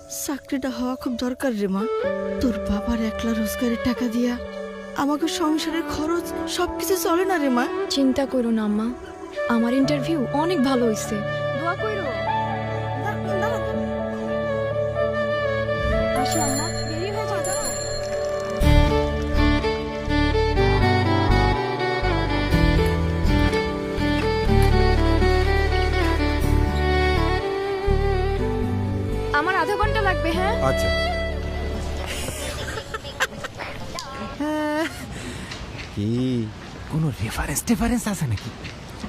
চাকরিটা হওয়া খুব দরকার রে মা। তোর বাবার একলা রোজগারের টাকা দিয়া আমাকে সংসারের খরচ সবকিছু চলে না রে মা। চিন্তা করো না আম্মা, আমার ইন্টারভিউ অনেক ভালো হয়েছে, দোয়া করো। আসি আম্মা, দেরি হয়ে যাবে। আমার আধা ঘন্টা লাগবে। হ্যাঁ আচ্ছা। কি কোনো রেফারেন্স আছে নাকি?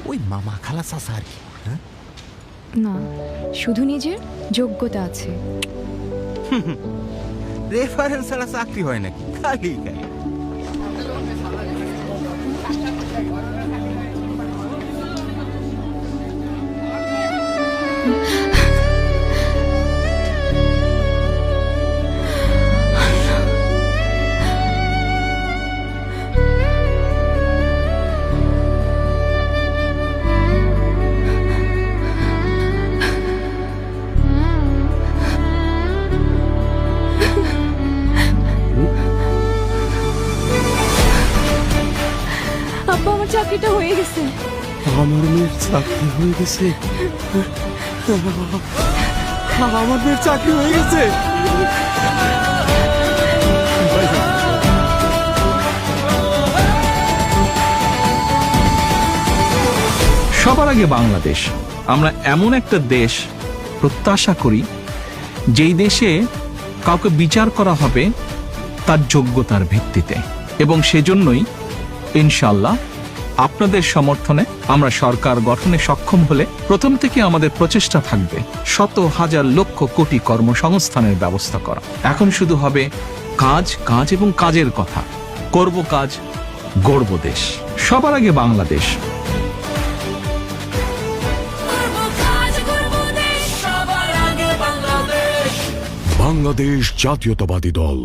ওই মামা খালা চাচা আর কি? হ্যাঁ, না, শুধু নিজের যোগ্যতা আছে। রেফারেন্স ছাড়া চাকরি হয় নাকি? খালি খালি আব্বা, আমার চাকরিটা হয়ে গেছে। আমার মেয়ের চাকরি হয়ে গেছে। আমার মেয়ের চাকরি হয়ে গেছে। সবার আগে বাংলাদেশ। আমরা এমন একটা দেশ প্রত্যাশা করি যেই দেশে কাউকে বিচার করা হবে তার যোগ্যতার ভিত্তিতে, এবং সেজন্যই ইনশাআল্লাহ আপনাদের সমর্থনে আমরা সরকার গঠনে সক্ষম হলে প্রথম থেকে আমাদের প্রচেষ্টা থাকবে শত হাজার লক্ষ কোটি কর্মসংস্থানের ব্যবস্থা করা। এখন শুধু হবে কাজ, কাজ এবং কাজের কথা। করব কাজ, গড়ব দেশ। সবার আগে বাংলাদেশ। বাংলাদেশ জাতীয়তাবাদী দল।